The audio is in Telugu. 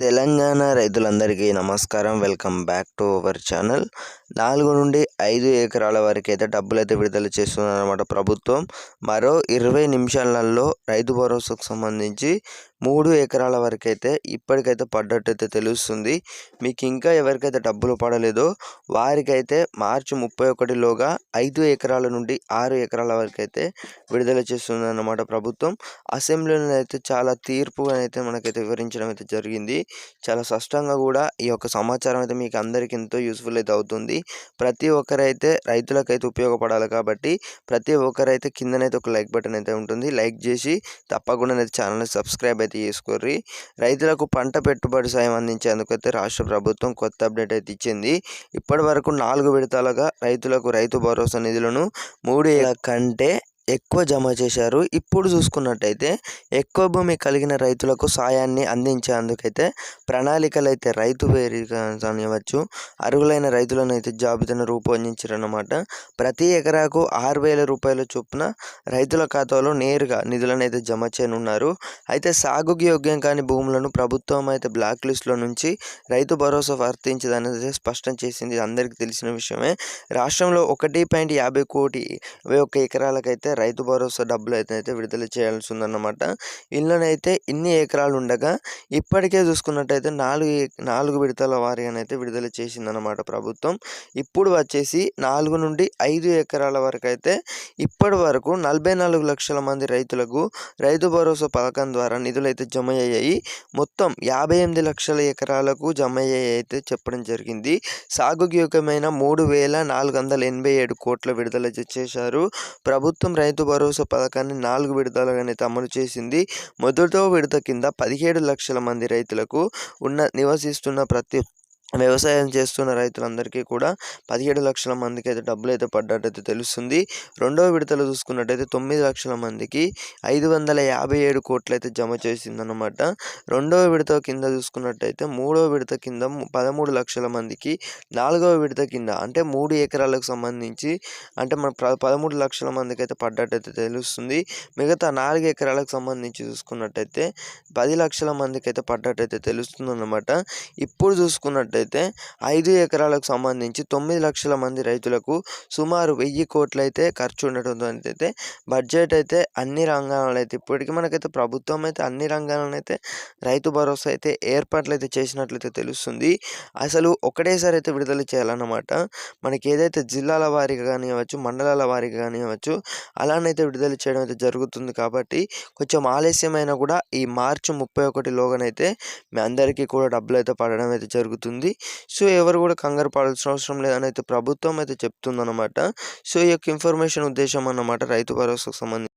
తెలంగాణ రైతులందరికీ నమస్కారం. Welcome back to our channel. 4 నుండి 5 ఎకరాల వరకైతే డబ్బులైతే విడుదల చేస్తుందన్నమాట ప్రభుత్వం. మరో 20 నిమిషాలలో రైతు భరోసాకు సంబంధించి 3 ఎకరాల వరకైతే ఇప్పటికైతే పడ్డట్టయితే తెలుస్తుంది. మీకు ఇంకా ఎవరికైతే డబ్బులు పడలేదో వారికైతే మార్చి 31లోగా 5 ఎకరాల నుండి 6 ఎకరాల వరకైతే విడుదల చేస్తుందన్నమాట ప్రభుత్వం. అసెంబ్లీలో అయితే చాలా తీర్పుగా అయితే మనకైతే వివరించడం అయితే జరిగింది. చాలా స్పష్టంగా కూడా ఈ యొక్క సమాచారం అయితే మీకు అందరికీ ఎంతో యూస్ఫుల్ అయితే అవుతుంది. ప్రతి ఒక్కరైతే రైతులకైతే ఉపయోగపడాలి కాబట్టి ప్రతి ఒక్కరైతే కిందనైతే ఒక లైక్ బటన్ అయితే ఉంటుంది. లైక్ చేసి తప్పకుండా అయితే ఛానల్ని సబ్స్క్రైబ్ అయితే చేసుకోర్రి. రైతులకు పంట పెట్టుబడి సాయం అందించేందుకు అయితే రాష్ట్ర ప్రభుత్వం కొత్త అప్డేట్ అయితే ఇచ్చింది. ఇప్పటి వరకు 4 విడతలుగా రైతులకు రైతు భరోసా నిధులను 3 ఏళ్ల కంటే ఎక్కువ జమ చేశారు. ఇప్పుడు చూసుకున్నట్టయితే ఎక్కువ భూమి కలిగిన రైతులకు సాయాన్ని అందించేందుకైతే ప్రణాళికలు అయితే రైతు వేదిక కానివ్వచ్చు అర్హులైన రైతులను అయితే జాబితాను రూపొందించారన్నమాట. ప్రతి ఎకరాకు 6,000 రూపాయల చొప్పున రైతుల ఖాతాలో నేరుగా నిధులను అయితే జమ చేయనున్నారు. అయితే సాగుకి యోగ్యం కాని భూములను ప్రభుత్వం అయితే బ్లాక్ లిస్టులో నుంచి రైతు భరోసా వర్తించదనేది స్పష్టం చేసింది. అందరికీ తెలిసిన విషయమే. రాష్ట్రంలో 1.50 కోటి 21 ఎకరాలకైతే రైతు భరోసా డబ్బులు అయితే విడుదల చేయాల్సి ఉందన్నమాట. ఇళ్ళనైతే ఇన్ని ఎకరాలు ఉండగా ఇప్పటికే చూసుకున్నట్టయితే 4 విడతల వారీగానైతే విడుదల చేసిందన్నమాట ప్రభుత్వం. ఇప్పుడు వచ్చేసి 4 నుండి 5 ఎకరాల వరకు అయితే ఇప్పటి వరకు 44 లక్షల మంది రైతులకు రైతు భరోసా పథకం ద్వారా నిధులు అయితే జమ అయ్యాయి. మొత్తం 58 లక్షల ఎకరాలకు జమ అయ్యాయి అయితే చెప్పడం జరిగింది. సాగుకి యోగ్యమైన 3,487 కోట్ల విడుదల చేశారు. ప్రభుత్వం రైతు భరోసా పథకాన్ని 4 విడతలుగానైతే అమలు చేసింది. మొదటి విడత కింద 17 లక్షల మంది రైతులకు నివసిస్తున్న ప్రతి వ్యవసాయం చేస్తున్న రైతులందరికీ కూడా 17 లక్షల మందికి అయితే డబ్బులు అయితే పడ్డట్టయితే తెలుస్తుంది. రెండవ విడతలో చూసుకున్నట్టయితే 9 లక్షల మందికి 557 కోట్లు అయితే జమ చేసిందన్నమాట. రెండవ విడత కింద చూసుకున్నట్టయితే మూడవ విడత కింద 13 లక్షల మందికి, నాలుగవ విడత కింద అంటే 3 ఎకరాలకు సంబంధించి అంటే మన 13 లక్షల మందికి అయితే పడ్డట్టయితే తెలుస్తుంది. మిగతా 4 ఎకరాలకు సంబంధించి చూసుకున్నట్టయితే 10 లక్షల మందికి అయితే పడ్డట్టయితే తెలుస్తుంది అన్నమాట. ఇప్పుడు చూసుకున్నట్టయితే 5 ఎకరాలకు సంబంధించి 9 లక్షల మంది రైతులకు సుమారు 1000 కోట్లు అయితే ఖర్చు ఉండటంతో అయితే బడ్జెట్ అయితే అన్ని రంగాలలో అయితే ఇప్పటికీ మనకైతే ప్రభుత్వం అయితే అన్ని రంగాలను అయితే రైతు భరోసా అయితే ఏర్పాట్లు అయితే చేసినట్లయితే తెలుస్తుంది. అసలు ఒకటేసారి అయితే విడుదల చేయాలన్నమాట. మనకి ఏదైతే జిల్లాల వారీగా కానివ్వచ్చు, మండలాల వారీగా కానివ్వచ్చు అలానైతే విడుదల చేయడం అయితే జరుగుతుంది. కాబట్టి కొంచెం ఆలస్యమైనా కూడా ఈ మార్చి 31లోగానైతే మీ అందరికీ కూడా డబ్బులు అయితే పడడం అయితే జరుగుతుంది. సో ఎవరు కూడా కంగారు పడాల్సిన అవసరం లేదని అయితే ప్రభుత్వం అయితే చెప్తుందన్నమాట. సో ఈ యొక్క ఇన్ఫర్మేషన్ ఉద్దేశం అన్నమాట రైతు భరోసాకు సంబంధించి.